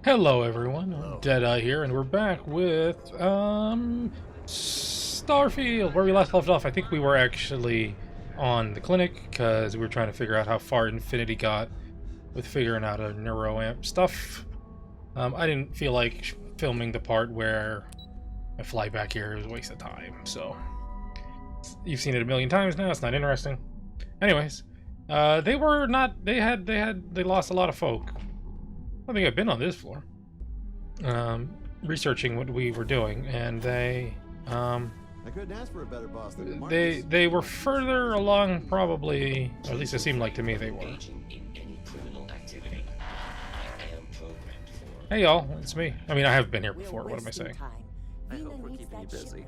Hello everyone, Hello. DeadEye here, and we're back with, Starfield, where we last left off. I think we were actually on the clinic, because we were trying to figure out how far Infinity got with figuring out a neuroamp stuff. I didn't feel like filming the part where I fly back here is a waste of time, so... You've seen it a million times now, it's not interesting. Anyways, they were not, they lost a lot of folk. I don't think I've been on this floor. Researching what we were doing, and I couldn't ask for a better boss than they were further along, probably, or at least it seemed like to me they were. Hey y'all, it's me. I mean, I have been here before. What am I saying? I hope we're keeping you busy.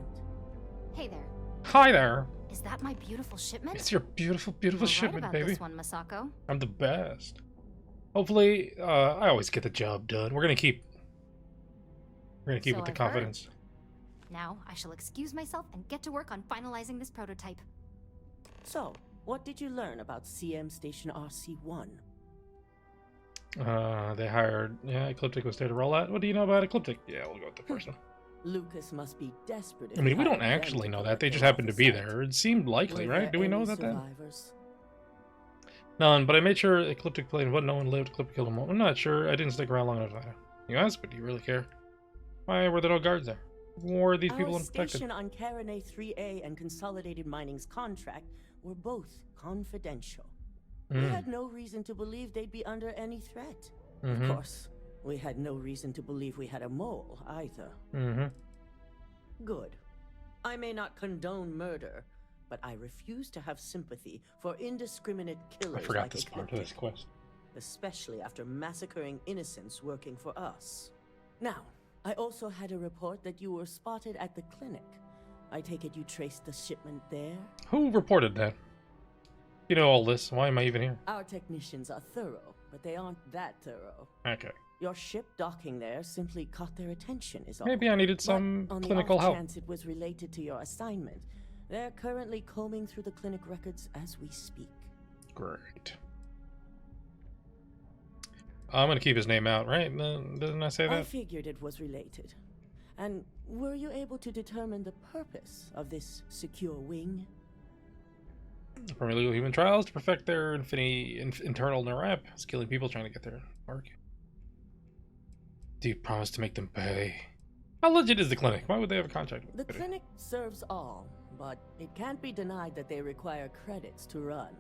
Hey there. Hi there. Is that my beautiful shipment? It's your beautiful, beautiful You're shipment, right about baby. this one, Masako. I'm the best. Hopefully, I always get the job done. We're gonna keep So with the I've heard. confidence. Now I shall excuse myself and get to work on finalizing this prototype. So, what did you learn about CM Station RC1? They hired, Ecliptic was there to roll out. What do you know about Ecliptic? Yeah, we'll go with the first one. Lucas must be desperate. I mean, we don't actually know that. They just happened to be there. It seemed likely, right? Do we know that then? None, but I made sure Ecliptic played what no one lived. Ecliptic killed him. I'm not sure. I didn't stick around long enough. You asked, but do you really care? Why were there no guards there? Were these people Our infected? station on Carone 3A and Consolidated Mining's contract were both confidential. We had no reason to believe they'd be under any threat. Of course, we had no reason to believe we had a mole either. Good. I may not condone murder, but I refuse to have sympathy for indiscriminate killers I forgot like this part of Ecliptic, this quest. especially after massacring innocents working for us. Now, I also had a report that you were spotted at the clinic. I take it you traced the shipment there? Who reported that? You know all this. Why am I even here? Our technicians are thorough, but they aren't that thorough. Okay. Your ship docking there simply caught their attention is all. Maybe I needed some But on clinical the off help. chance it was related to your assignment, they're currently combing through the clinic records as we speak. Great. I'm gonna keep his name out, right? Didn't I say I that? figured it was related. And were you able to determine the purpose of this secure wing? From illegal human trials to perfect their internal neuroamp. It's killing people trying to get their work. Do you promise to make them pay? How legit is the clinic? Why would they have a contract with The clinic serves all, but it can't be denied that they require credits to run.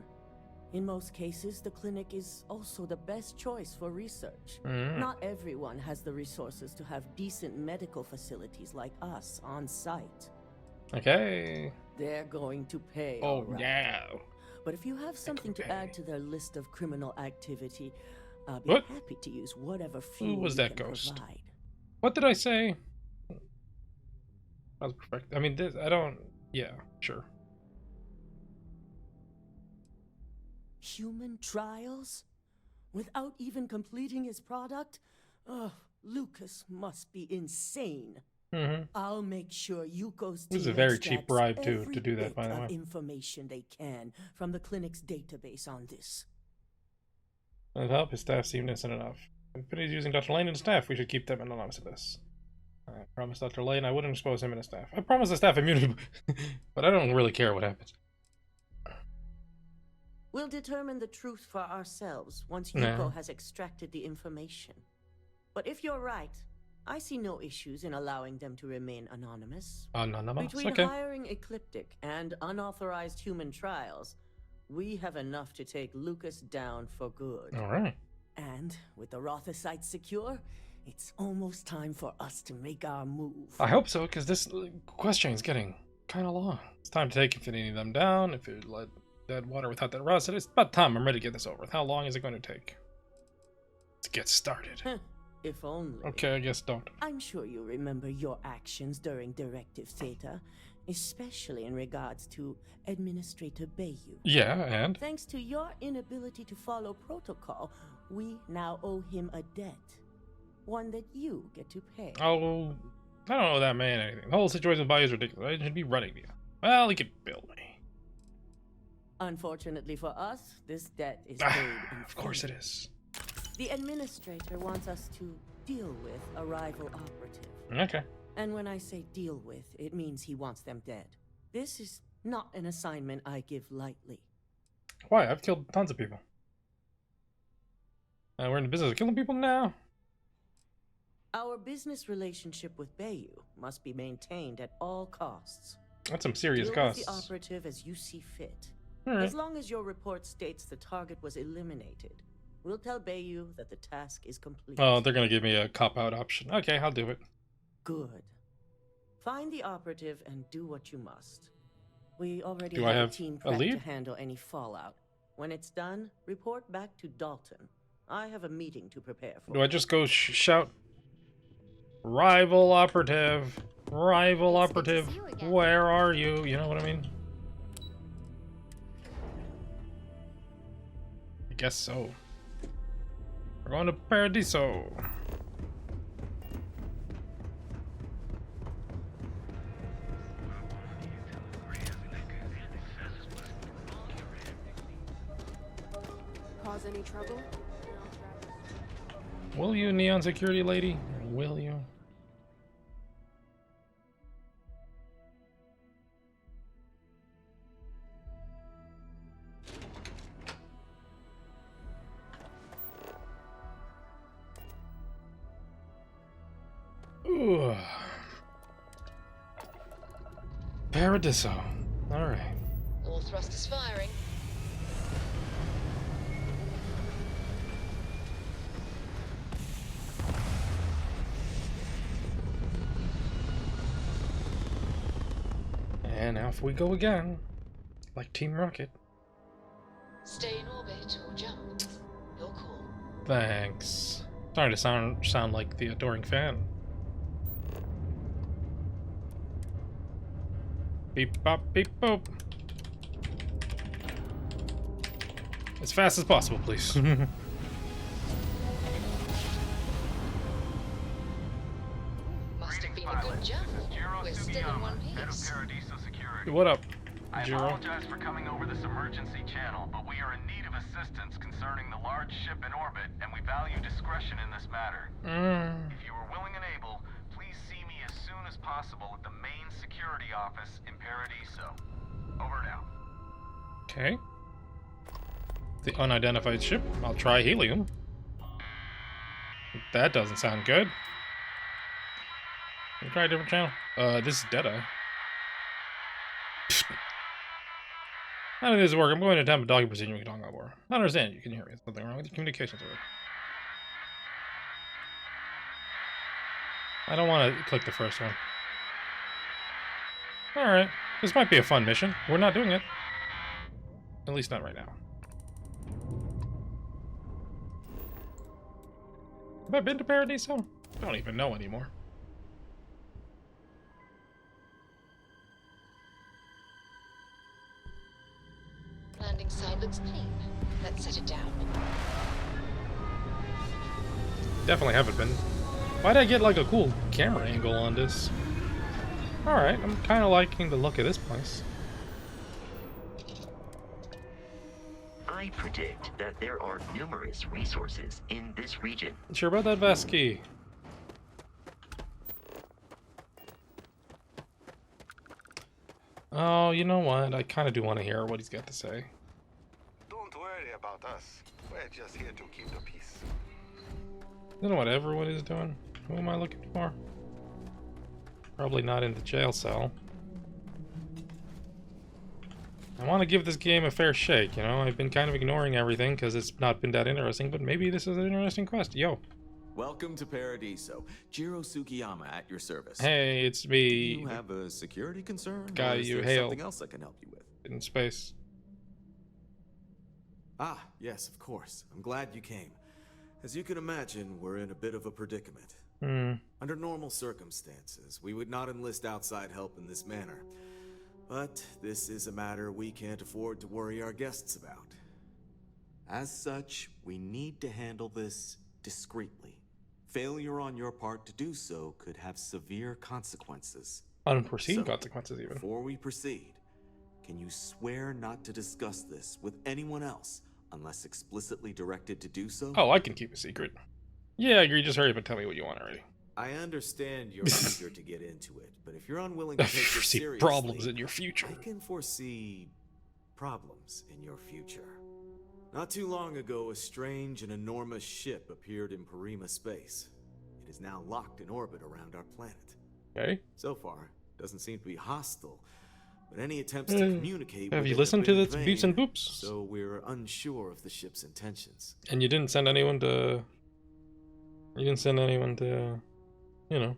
In most cases, the clinic is also the best choice for research. Not everyone has the resources to have decent medical facilities like us on site. Okay. They're going to pay. Oh, all right. yeah. But if you have something to pay. add to their list of criminal activity, I'll be What? happy to use whatever fuel was you that can ghost? provide. What did I say? That was perfect. I mean, this, I don't... Yeah, sure. Human trials? Without even completing his product? Ugh, Lucas must be insane. I'll make sure Yuko's It was a team very cheap extracts bribe, too, every to do that, bit by the of way. information they can from the clinic's database on this. With help, his staff seemed innocent enough. Infinity's using Dr. Lane and staff. We should keep them anonymous of this. I promised Dr. Lane I wouldn't expose him and his staff. I promised the staff immunity, but I don't really care what happens. We'll determine the truth for ourselves once No. Yuko has extracted the information. But if you're right, I see no issues in allowing them to remain anonymous. Anonymous? Between Okay. hiring Ecliptic and unauthorized human trials, we have enough to take Lucas down for good. Alright. And with the Rothosite secure, it's almost time for us to make our move. I hope so, because this quest chain's getting kind of long. It's time to take Infinity and them down. If it let dead water without that rust, it's about time. I'm ready to get this over with. How long is it going to take? Let's get started. If only. Okay, I guess don't. I'm sure you remember your actions during Directive Theta, especially in regards to Administrator Bayou. Yeah, and? Thanks to your inability to follow protocol, we now owe him a debt. One that you get to pay. Oh, I don't know that man anything. The whole situation with Bayou is ridiculous. I should be running you. Well, he could bill me. Unfortunately for us, this debt is paid in Of course full. it is. The administrator wants us to deal with a rival operative. Okay. And when I say deal with, it means he wants them dead. This is not an assignment I give lightly. Why? I've killed tons of people. We're in the business of killing people now? Our business relationship with Bayou must be maintained at all costs. That's some serious Deal costs. with the operative as you see fit. Right. As long as your report states the target was eliminated, we'll tell Bayou that the task is complete. Oh, they're gonna give me a cop-out option. Okay, I'll do it. Good. Find the operative and do what you must. We already Do I have have a team a prepped lead? to handle any fallout. When it's done, report back to Dalton. I have a meeting to prepare for. Do I just go shout, rival operative, rival It's good to operative, see you again. where are you? You know what I mean? I guess so. We're going to Paradiso. Cause any trouble? Will you, neon security lady? Will you? Ooh. Paradiso. All right. All thrusters firing. And off we go again, like Team Rocket. Stay in orbit or jump. Your call. Thanks. Starting to sound like the adoring fan. Beep bop beep boop. As fast as possible, please. Must have been a good jump. We're still in one piece. What up, I Jiro? apologize for coming over this emergency channel, but we are in need of assistance concerning the large ship in orbit, and we value discretion in this matter. If you are willing and able, please see me as soon as possible at the main security office in Paradiso. Over and out. Okay. The unidentified ship. I'll try helium. That doesn't sound good. Can we try a different channel? This is DeadEye. None of this is working. I'm going to attempt a docking procedure. We can talk about more. I understand. You can hear me. There's something wrong with your communications. I don't want to click the first one. Alright. This might be a fun mission. We're not doing it. At least not right now. Have I been to Paradiso? I don't even know anymore. Landing site looks clean. Let's set it down. Definitely haven't been. Why'd I get like a cool camera angle on this? Alright, I'm kind of liking the look of this place. I predict that there are numerous resources in this region. Sure about that, Vesky? Oh, you know what? I kind of do want to hear what he's got to say. Don't worry about us. We're just here to keep the peace. I don't know what everyone is doing. Who am I looking for? Probably not in the jail cell. I want to give this game a fair shake, you know? I've been kind of ignoring everything because it's not been that interesting, but maybe this is an interesting quest. Yo. Welcome to Paradiso. Jiro Sukiyama at your service. Hey, it's Do me. you have a security concern? Guy or is you there hailed. something else I can help you with? In space. Ah, yes, of course. I'm glad you came. As you can imagine, we're in a bit of a predicament. Under normal circumstances, we would not enlist outside help in this manner. But this is a matter we can't afford to worry our guests about. As such, we need to handle this discreetly. Failure on your part to do so could have severe consequences. Unforeseen consequences, even. Before we proceed, can you swear not to discuss this with anyone else unless explicitly directed to do so? Oh, I can keep a secret. Yeah, I agree. Just hurry up and tell me what you want already. I understand you're eager to get into it, but if you're unwilling to take this foresee seriously, problems in your future. I can foresee problems in your future. Not too long ago, a strange and enormous ship appeared in Parima space. It is now locked in orbit around our planet. Okay. So far, doesn't seem to be hostile, but any attempts to communicate have with you it listened have to been the in beeps and vain, boops? so we're unsure of the ship's intentions. And you didn't send anyone to... You didn't send anyone to... You know...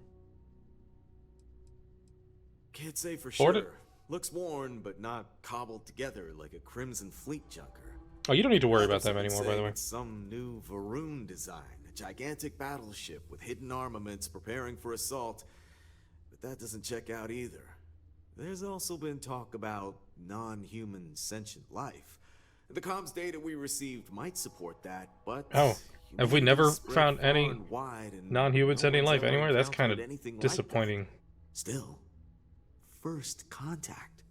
Can't say for Board sure. it? Looks worn, but not cobbled together like a Crimson Fleet junker. Oh, you don't need to worry about Others them even anymore, say by the way. it's some new Varun design, a gigantic battleship with hidden armaments preparing for assault. But that doesn't check out either. There's also been talk about non-human sentient life. The comms data we received might support that, but... Oh, have we never spread found far any and wide, and non-human no sending one's life ever anywhere? That's kind of encountered anything like disappointing. that. Still, first contact.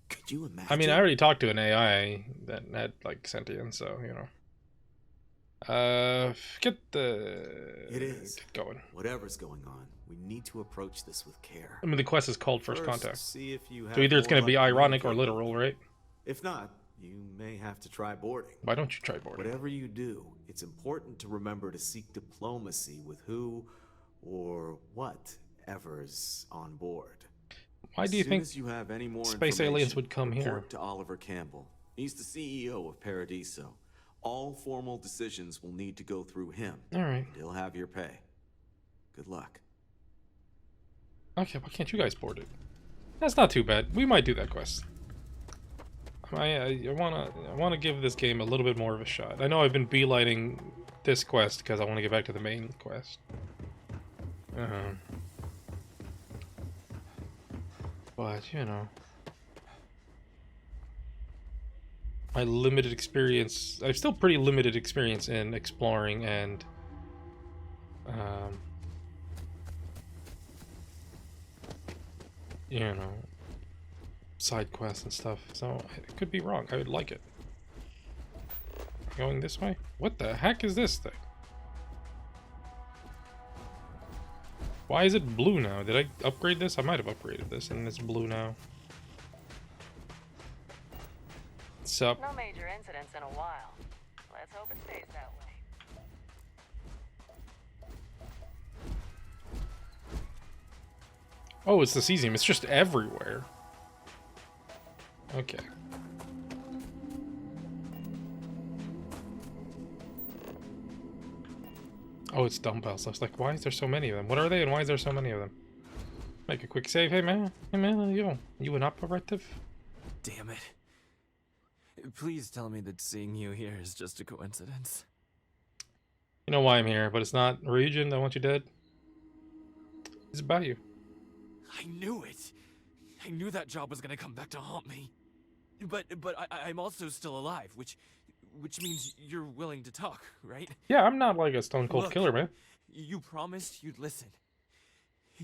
Could you imagine? I mean, I already talked to an AI that had, like, sentience, so, you know. Get going. Whatever's going on, we need to approach this with care. I mean, the quest is called First Contact. See if you have So either it's going to more be luck ironic or communicating. literal, right? If not, you may have to try boarding. Why don't you try boarding? Whatever you do, it's important to remember to seek diplomacy with who or whatever's on board. Why do you think you have any more space aliens would come here? report to Oliver Campbell. He's the CEO of Paradiso. All formal decisions will need to go through him. All right. He'll have your pay. Good luck. Okay, why can't you guys board it? That's not too bad. We might do that quest. I wanna give this game a little bit more of a shot. I know I've been beelining this quest because I want to get back to the main quest. But, you know, my limited experience, I have still pretty limited experience in exploring and you know, side quests and stuff, so I could be wrong. I would like it. Going this way? What the heck is this thing? Why is it blue now? Did I upgrade this? I might have upgraded this and it's blue now. What's up? No major incidents in a while. Let's hope it stays that way. Oh, it's the cesium. It's just everywhere. Okay. Oh, it's dumbbells. I was like, why is there so many of them? What are they and why is there so many of them? Make a quick save. Hey, man. Hey, man. Yo. You an operative? Damn it. Please tell me that seeing you here is just a coincidence. You know why I'm here, but it's not Ryujin that wants you dead. It's about you. I knew it. I knew that job was gonna come back to haunt me. But I'm also still alive, which means you're willing to talk, right? Yeah, I'm not like a stone cold Look, killer, man. You promised you'd listen.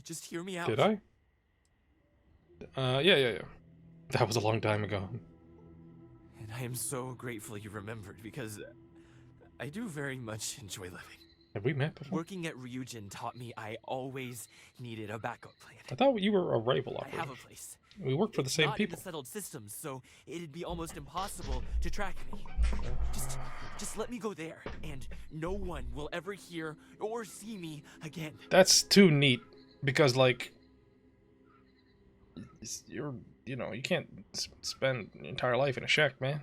Just hear me out. Did I? Yeah. That was a long time ago. And I am so grateful you remembered, because I do very much enjoy living. Have we met before? Working at Ryujin taught me I always needed a backup plan. I thought you were a rival I operative. have a place. We work for the same Not people. in the settled systems, so it'd be almost impossible to track me. Just let me go there, and no one will ever hear or see me again. That's too neat, because like, you can't spend your entire life in a shack, man.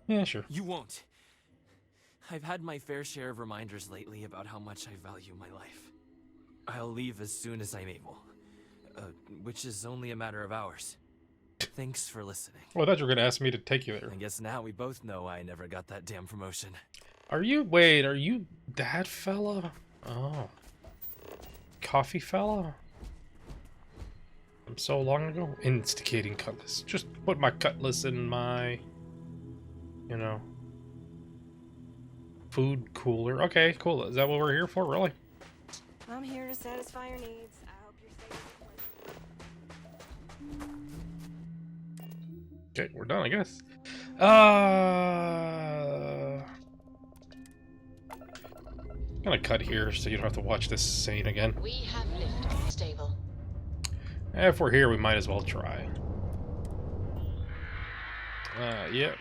Yeah, sure. You won't. I've had my fair share of reminders lately about how much I value my life. I'll leave as soon as I'm able, which is only a matter of hours. Thanks for listening. Well, I thought you were gonna ask me to take you there. I guess now we both know I never got that damn promotion. Are you that fella? Oh. Coffee fella? From so long ago? Instigating cutlass. Just put my cutlass in my, food cooler. Okay, cool. Is that what we're here for, really? I'm here to satisfy your needs. I hope you're safe. Okay, we're done, I guess. I'm gonna cut here so you don't have to watch this scene again. We have liftoff stable. If we're here, we might as well try. Yeah.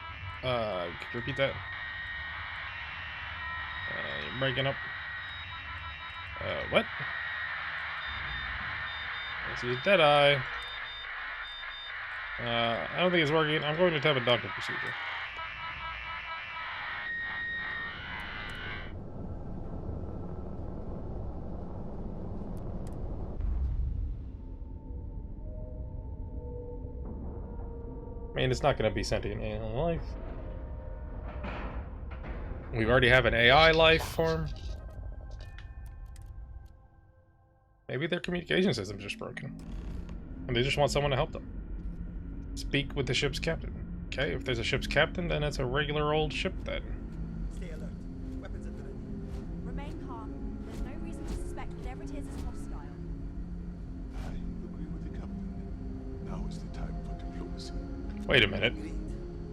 Could you repeat that? You're breaking up. What? Let's use DeadEye. I don't think it's working. I'm going to type a docking procedure. I mean, it's not going to be sentient alien life. We already have an AI life form. Maybe their communication system's just broken. And they just want someone to help them. Speak with the ship's captain. Okay, if there's a ship's captain, then it's a regular old ship then. Stay alert. Weapons at the ready. Remain calm. There's no reason to suspect whatever it is hostile. I agree with the captain. Now is the time for diplomacy. Wait a minute.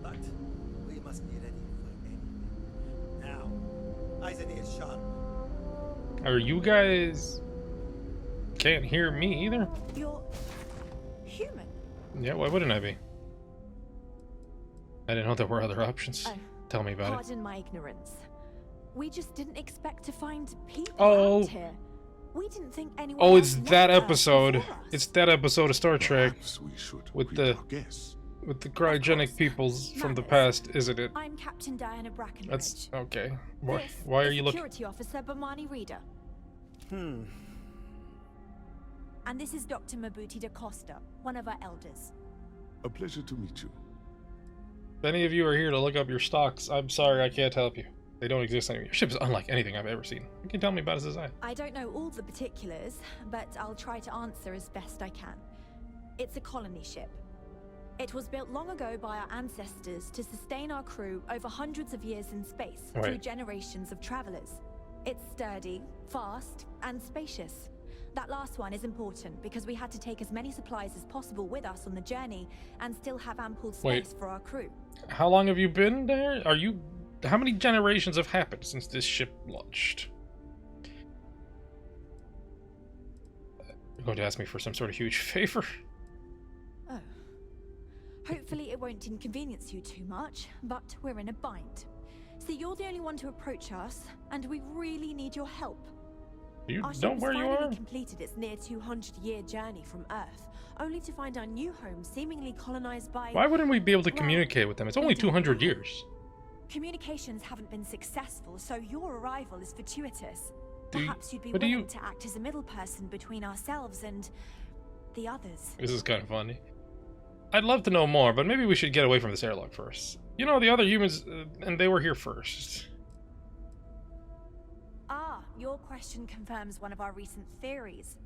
But we must be ready for anything. Now, eyes and ears sharp. Are you guys... Can't hear me either? You're... human? Yeah, why wouldn't I be? I didn't know there were other options. Oh, tell me about it. Pardon my ignorance. We just didn't expect to find people Oh. out here. We didn't think anyone Oh, else it's that left Earth episode. before us. It's that episode of Star Trek We should with greet the our guests. with the cryogenic peoples from the Manners. past, isn't it? I'm Captain Diana Brackenridge. That's okay. This Why are is you looking? Security Officer Bomani Reader. And this is Dr. Mabuti da Costa, one of our elders. A pleasure to meet you. If any of you are here to look up your stocks, I'm sorry I can't help you. They don't exist anymore. Your ship is unlike anything I've ever seen. You can tell me about its design. I don't know all the particulars, but I'll try to answer as best I can. It's a colony ship. It was built long ago by our ancestors to sustain our crew over hundreds of years in space through generations of travelers. It's sturdy, fast, and spacious. That last one is important because we had to take as many supplies as possible with us on the journey and still have ample space for our crew. How long have you been there? Are you... How many generations have happened since this ship launched? You're going to ask me for some sort of huge favor? Oh. Hopefully it won't inconvenience you too much, but we're in a bind. See, you're the only one to approach us, and we really need your help. You our know ship where has you are? finally completed its near 200-year journey from Earth, only to find our new home seemingly colonized by... Why wouldn't we be able to communicate with them? It's only 200 years. Communications haven't been successful, so your arrival is fortuitous. Do you- Perhaps you'd be but do willing you- to act as a middle person between ourselves and the others. This is kind of funny. I'd love to know more, but maybe we should get away from this airlock first. You know, the other humans, and they were here first. Ah, your question confirms one of our recent theories.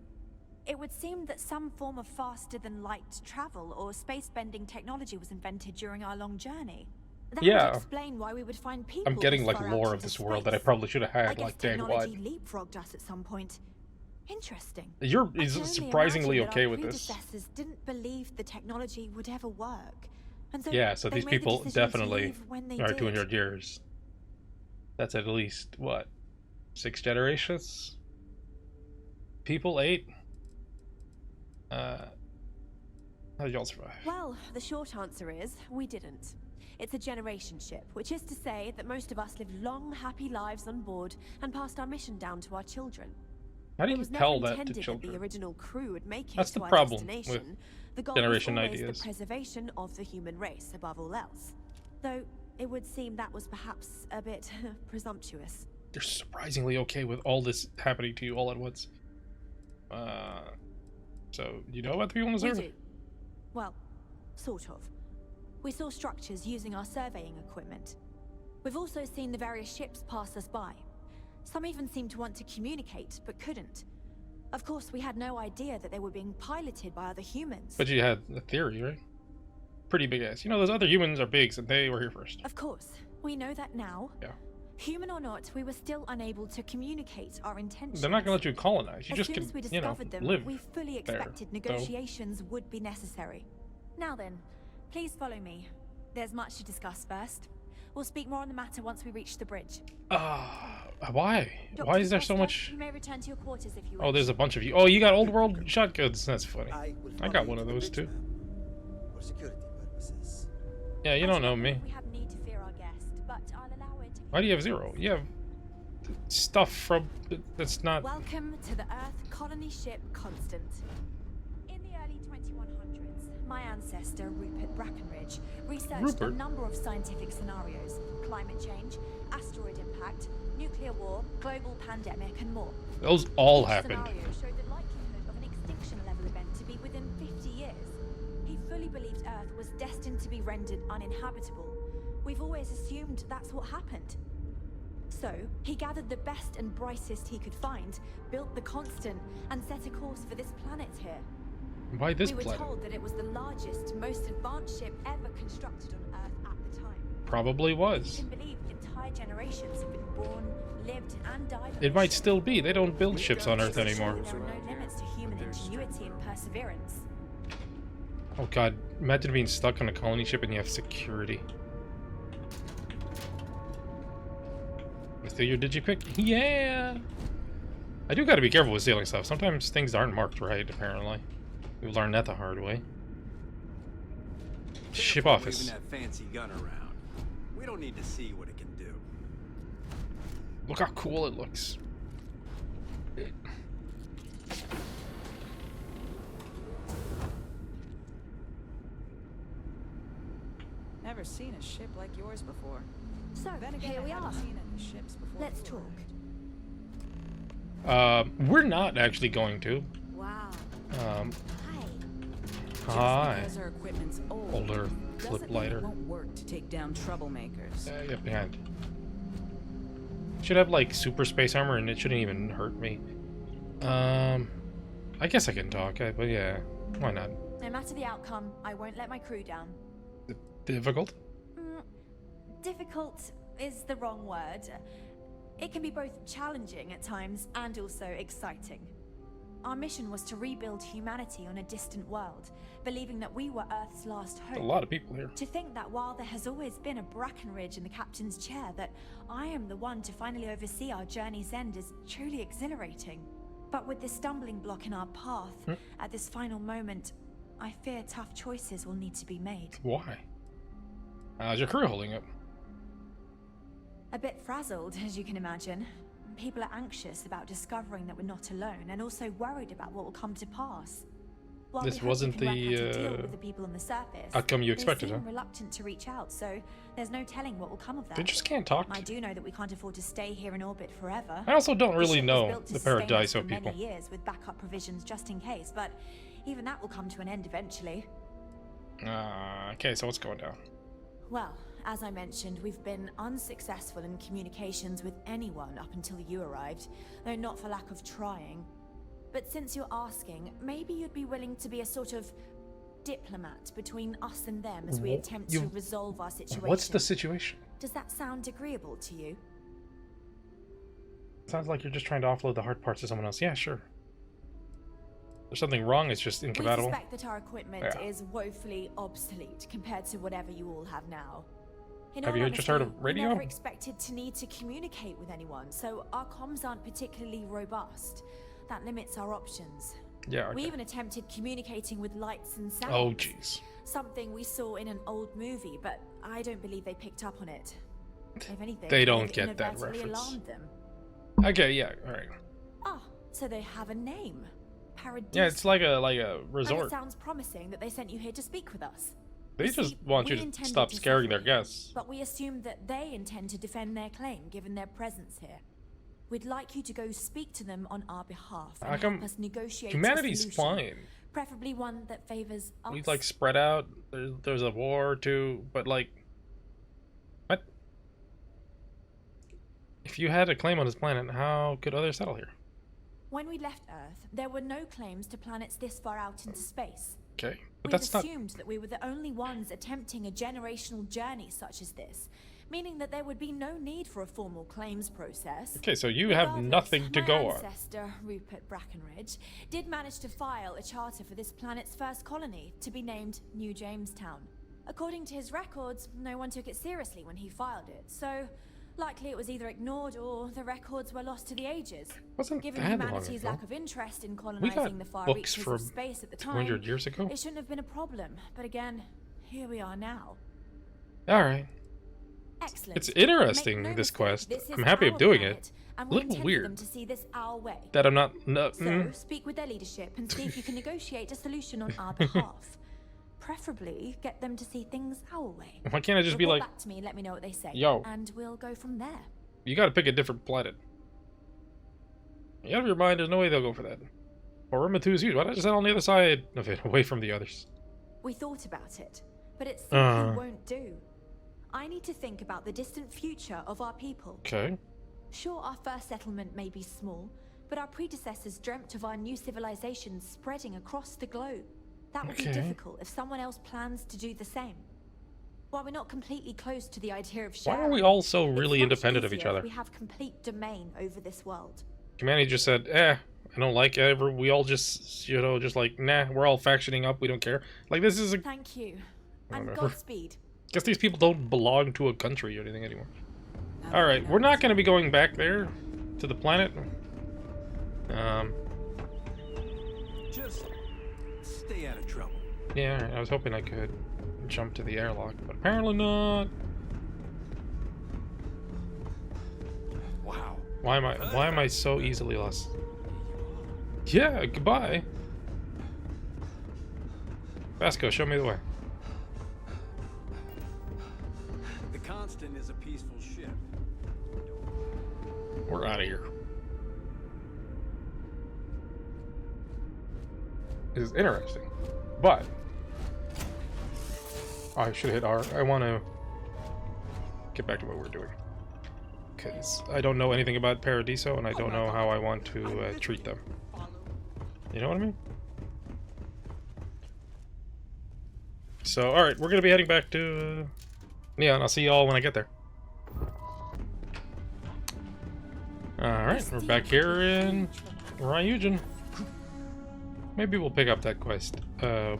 It would seem that some form of faster-than-light travel or space-bending technology was invented during our long journey. That Yeah. would explain why we would find people I'm getting this like far lore out of this into world that I space. probably should have I had guess like day technology one. leapfrogged us at some point. Interesting. You're I can only surprisingly imagine that okay our with this. predecessors didn't believe the technology would ever work. And so Yeah, so they these made the people decision to definitely leave when they are did. 200 years. That's at least, what, 6 generations? People, 8? How did y'all survive? Well, the short answer is we didn't. It's a generation ship, which is to say that most of us lived long, happy lives on board and passed our mission down to our children. How do It you was tell never that to intended children? the original crew would make it That's to the our problem destination. with The goal generation was always ideas. the preservation of the human race above all else. Though it would seem that was perhaps a bit presumptuous. You're surprisingly okay with all this happening to you all at once. So, you know about the people on the We server? do. Well, sort of. We saw structures using our surveying equipment. We've also seen the various ships pass us by. Some even seemed to want to communicate, but couldn't. Of course, we had no idea that they were being piloted by other humans. But you had a theory, right? Pretty big ass. You know, those other humans are bigs and they were here first. Of course, we know that now. Yeah. Human or not, we were still unable to communicate our intentions. They're not gonna let you colonize. You As just soon can, as we you know, discovered them, live we fully there. expected So- negotiations would be necessary. Now then, please follow me. There's much to discuss first. We'll speak more on the matter once we reach the bridge. Why? Dr. Why is there so Costa, much? You may return to your quarters if you Oh, wish. there's a bunch of you. Oh, you got old world shotguns. That's funny. I got one of those too. For security purposes. Yeah, you don't know me. We have need to fear our guest, but I'll allow it. Why do you have 0? You have stuff from that's not. Welcome to the Earth colony ship Constant. In the early 2100s, my ancestor Rupert Brackenridge researched a number of scientific scenarios: climate change, asteroid impact, nuclear war, global pandemic, and more. Those all Each happened. scenario showed the likelihood of an extinction level event to be within 50 years. He fully believed Earth was destined to be rendered uninhabitable. We've always assumed that's what happened. So, he gathered the best and brightest he could find, built the Constant, and set a course for this planet here. Why this planet? We were planet? told that it was the largest, most advanced ship ever constructed on Earth at the time. Probably was. You can believe entire generations have been born, lived, and died on It might this ship. still be. They don't build ships on Earth anymore. There are no limits to human ingenuity and perseverance. Oh god, imagine being stuck on a colony ship and you have security. Steal your digipick? Yeah! I do gotta be careful with stealing stuff. Sometimes things aren't marked right, apparently. We learned that the hard way. Ship office. That fancy gun around. We don't need to see what it can do. Look how cool it looks. Never seen a ship like yours before. So, Then again, here I we haven't are. seen any ships before. Let's before. talk. We're not actually going to. Wow. Hi. Because our equipment's old, Older flip doesn't mean lighter. it won't work to take down troublemakers. Yeah, behind. Should have like super space armor and it shouldn't even hurt me. I guess I can talk, but yeah, why not? No matter the outcome, I won't let my crew down. Difficult? Difficult is the wrong word. It can be both challenging at times and also exciting. Our mission was to rebuild humanity on a distant world, believing that we were Earth's last hope. A lot of people here. To think that while there has always been a Brackenridge in the captain's chair, that I am the one to finally oversee our journey's end is truly exhilarating. But with this stumbling block in our path, at this final moment, I fear tough choices will need to be made. Why? How's your crew holding up? A bit frazzled, as you can imagine. People are anxious about discovering that we're not alone, and also worried about what will come to pass. While This we hope wasn't we can work out a the, deal with the people on the surface, outcome you expected, they seem huh? reluctant to reach out, so there's no telling what will come of that. They just can't talk. I do know that we can't afford to stay here in orbit forever. I also don't The really ship was know built to the sustain us Paradiso for people. many years with backup provisions just in case, but even that will come to an end eventually. Okay, so what's going down? Well, as I mentioned, we've been unsuccessful in communications with anyone up until you arrived, though not for lack of trying. But since you're asking, maybe you'd be willing to be a sort of diplomat between us and them as we attempt to resolve our situation. What's the situation? Does that sound agreeable to you? Sounds like you're just trying to offload the hard parts to someone else. Yeah, sure. There's something wrong, it's just incompatible. We suspect that our equipment is woefully obsolete compared to whatever you all have now. Have you just heard of radio? We never expected to need to communicate with anyone, so our comms aren't particularly robust. That limits our options. Yeah, okay. We even attempted communicating with lights and sounds. Oh, jeez. Something we saw in an old movie, but I don't believe they picked up on it. If anything, They don't it get that inadvertently reference. alarmed them. Okay, yeah, alright. Ah, so they have a name. Paradiso. Yeah, it's like a And resort. it sounds promising that they sent you here to speak with us. They just want you we to intended stop to scaring their separate, guests. But we assumed that they intend to defend their claim, given their presence here. We'd like you to go speak to them on our behalf How and come help us negotiate humanity's a solution, fine? preferably one that favors us. We like spread out. There's a war or two, but like, what? If you had a claim on this planet, how could others settle here? When we left Earth, there were no claims to planets this far out into space. Okay, but We've that's not. assumed that we were the only ones attempting a generational journey such as this, meaning that there would be no need for a formal claims process. Okay, so you have Regardless, nothing to my go on. ancestor, Rupert Brackenridge, did manage to file a charter for this planet's first colony to be named New Jamestown. According to his records, no one took it seriously when he filed it, so likely it was either ignored or the records were lost to the ages. Given that long humanity's ago. lack of interest in We got colonizing the far books reaches from of space at the 200 time, years ago. it shouldn't have been a problem. But again, here we are now. All right. Excellent. It's interesting, Make no this mistake, quest. this is I'm happy our of doing planet, it. and A we little intend for weird them to see this our way. that I'm not. No, So speak with their leadership and see if you can negotiate a solution on our behalf. Preferably, get them to see things our way. Why can't I just be Report like, back to me and let me know what they say. yo, and we'll go from there. you gotta pick a different planet. You out of your mind, there's no way they'll go for that. Orima 2 is huge. Why not just sit on the other side of it, away from the others? We thought about it, but it simply won't do. I need to think about the distant future of our people. Okay. Sure, our first settlement may be small, but our predecessors dreamt of our new civilization spreading across the globe. That would be difficult if someone else plans to do the same. While we're not completely close to the idea of sharing, Why are we all so really independent of each other? We have complete domain over this world. Humanity just said, I don't like it. We all just, just like, nah, we're all factioning up. We don't care. Like, this is a... Thank you. And Whatever. Godspeed. Guess these people don't belong to a country or anything anymore. Alright, we're not going to be going back there to the planet. Just stay out of trouble. Yeah, I was hoping I could jump to the airlock, but apparently not. Wow. Why am I so easily lost? Yeah, goodbye. Vasco, show me the way. The Constant is a peaceful ship. We're out of here. This is interesting, but I should hit R. I want to get back to what we're doing, because I don't know anything about Paradiso, and I don't know how I want to treat them. You know what I mean? So, alright, we're going to be heading back to Neon. I'll see y'all when I get there. Alright, we're back here in Ryujin. Maybe we'll pick up that quest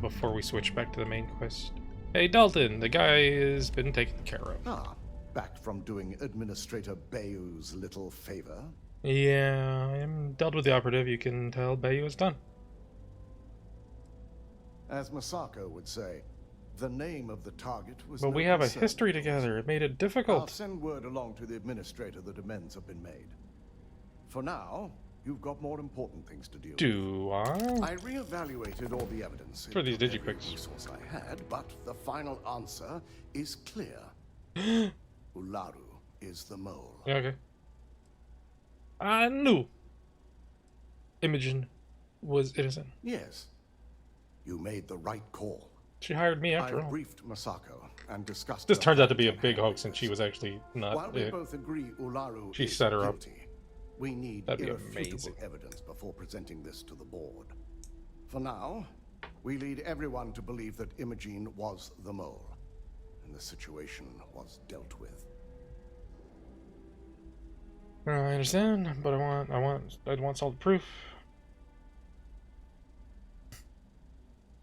before we switch back to the main quest. Hey, Dalton, the guy has been taken care of. Ah, back from doing Administrator Bayou's little favor? Yeah, I'm dealt with the operative. You can tell Bayou is done. As Masako would say, the name of the target was But no we have a concern. history together. It made it I'll difficult. send word along to the Administrator that amends have been made. For now, you've got more important things to deal with. Do I? I reevaluated all the evidence For these every digipics. resource I had, but the final answer is clear. Ularu is the mole. Yeah, okay. I knew Imogen was innocent. Yes. You made the right call. She hired me after I all. briefed Masako and discussed. This the turns out to be a plans big and hoax, and she was actually not While we it. both agree Ularu She is set her up. guilty, we need That'd be irrefutable amazing. evidence before presenting this to the board. For now, we lead everyone to believe that Imogen was the mole, and the situation was dealt with. I understand, but I'd want solid proof.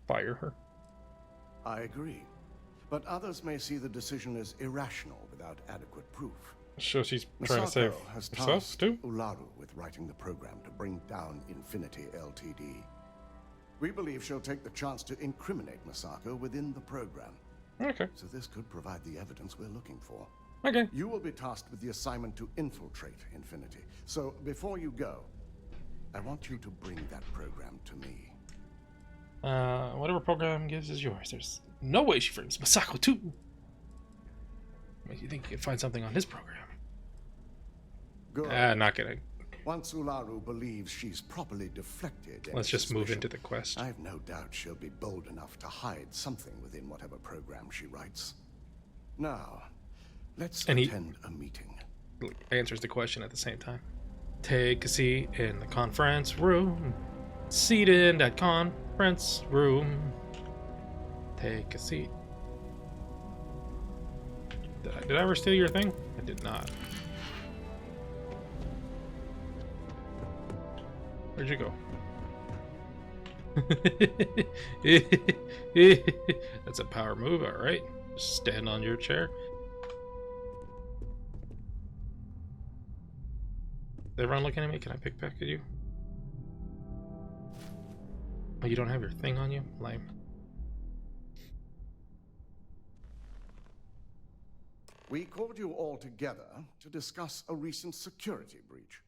Fire her. I agree, but others may see the decision as irrational without adequate proof. So she's trying to save Masako has herself tasked too? Ularu with writing the program to bring down Infinity Ltd. We believe she'll take the chance to incriminate Masako within the program. Okay. So this could provide the evidence we're looking for. Okay. You will be tasked with the assignment to infiltrate Infinity. So before you go, I want you to bring that program to me. Whatever program gives is yours. There's no way she frames Masako too. You think you can find something on his program? Good. Not gonna. Once Ularu believes she's properly deflected any Let's just move suspicion, into the quest. I have no doubt she'll be bold enough to hide something within whatever program she writes. Now, let's attend a meeting. Answers the question at the same time. Take a seat in the conference room. Seated in that conference room. Take a seat. Did I ever steal your thing? I did not. Where'd you go? That's a power move, alright. Just stand on your chair. Is everyone looking at me? Can I pickpocket you? Oh, you don't have your thing on you? Lame. We called you all together to discuss a recent security breach.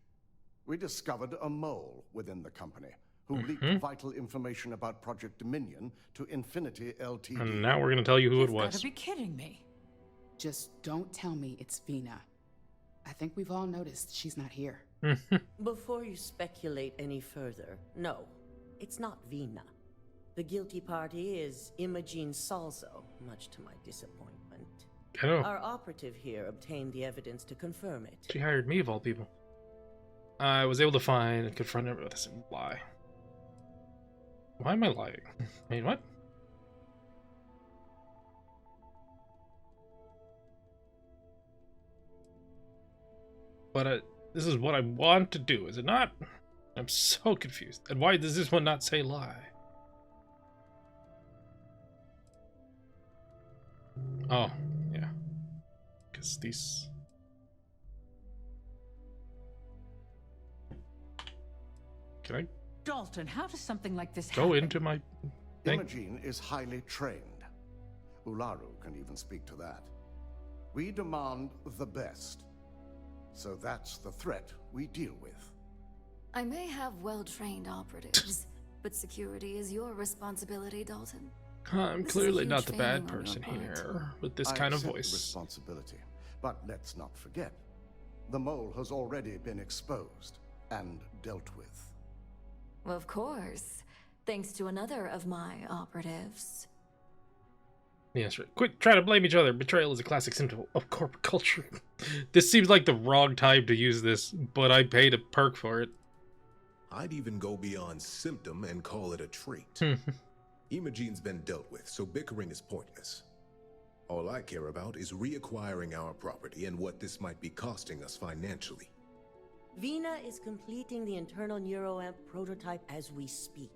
We discovered a mole within the company who leaked vital information about Project Dominion to Infinity Ltd. And now we're going to tell you who it was. You've got to be kidding me. Just don't tell me it's Vina. I think we've all noticed she's not here. Before you speculate any further, no, it's not Vina. The guilty party is Imogene Salzo, much to my disappointment. Oh. Our operative here obtained the evidence to confirm it. She hired me, of all people. I was able to find and confront her with this lie. Why am I lying? Wait, what? But this is what I want to do, is it not? I'm so confused. And why does this one not say lie? Oh, yeah. Because these... Can I Dalton, how does something like this happen? go into my thing? Imogene is highly trained. Ularu can even speak to that. We demand the best. So that's the threat we deal with. I may have well-trained operatives, but security is your responsibility, Dalton. I'm This is a clearly huge not the bad failing on your person part. here with this I kind of accept the voice. responsibility, but let's not forget, the mole has already been exposed and dealt with. Of course, thanks to another of my operatives. Yes, right. Quit trying to blame each other. Betrayal is a classic symptom of corporate culture. This seems like the wrong time to use this, but I paid a perk for it. I'd even go beyond symptom and call it a trait. Imogene's been dealt with, so bickering is pointless. All I care about is reacquiring our property and what this might be costing us financially. Vina is completing the internal neuroamp prototype as we speak.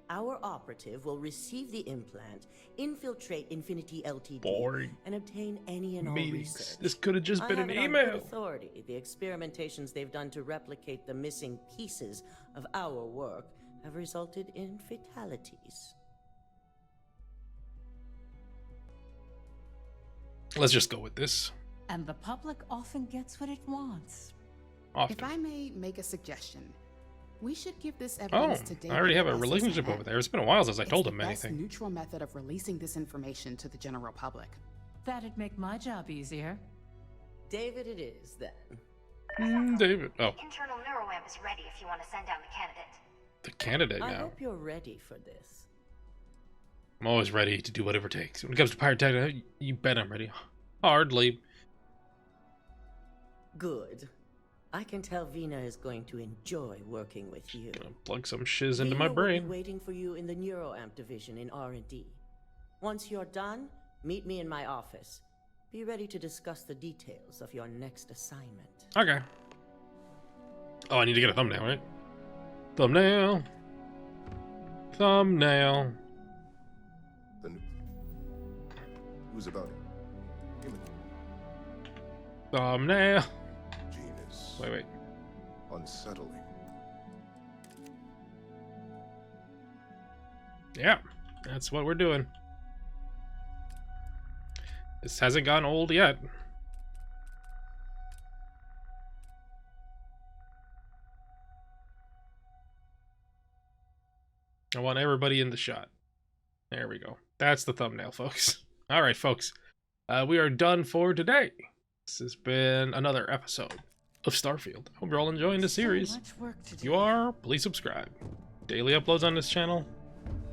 Our operative will receive the implant, infiltrate Infinity Ltd, Boring. and obtain any and all Meetings. research. This could have just been I have an it on email. good authority. The experimentations they've done to replicate the missing pieces of our work have resulted in fatalities. Let's just go with this. And the public often gets what it wants. Often. If I may make a suggestion, we should give this evidence to David. I already have a as his relationship head. over there. It's been a while since I told him It's the best anything. neutral method of releasing this information to the general public. That'd make my job easier. David it is, then. David. Oh, Internal neuroamp is ready if you want to send down the candidate. the candidate I now. hope you're ready for this. I'm always ready to do whatever it takes. When it comes to pyrotechnic, you bet I'm ready. Hardly. Good. I can tell Vina is going to enjoy working with you. Gonna plug some shiz into Vina my will brain. be waiting for you in the neuroamp division in R&D. Once you're done, meet me in my office. Be ready to discuss the details of your next assignment. Okay. Oh, I need to get a thumbnail, right? Thumbnail. Thumbnail. Who's about it? Thumbnail. Genius. Wait. Unsettling. Yeah, that's what we're doing. This hasn't gotten old yet. I want everybody in the shot. There we go. That's the thumbnail, folks. All right, folks. We are done for today. This has been another episode of Starfield. Hope you're all enjoying the series. If you are, please subscribe. Daily uploads on this channel.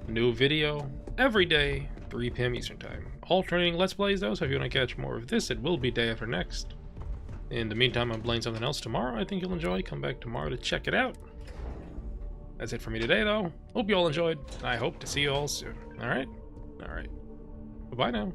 New video every day, 3 p.m. Eastern Time. Alternating Let's Plays, though, so if you want to catch more of this, it will be day after next. In the meantime, I'm playing something else tomorrow I think you'll enjoy. Come back tomorrow to check it out. That's it for me today, though. Hope you all enjoyed. I hope to see you all soon. All right? All right. Bye-bye now.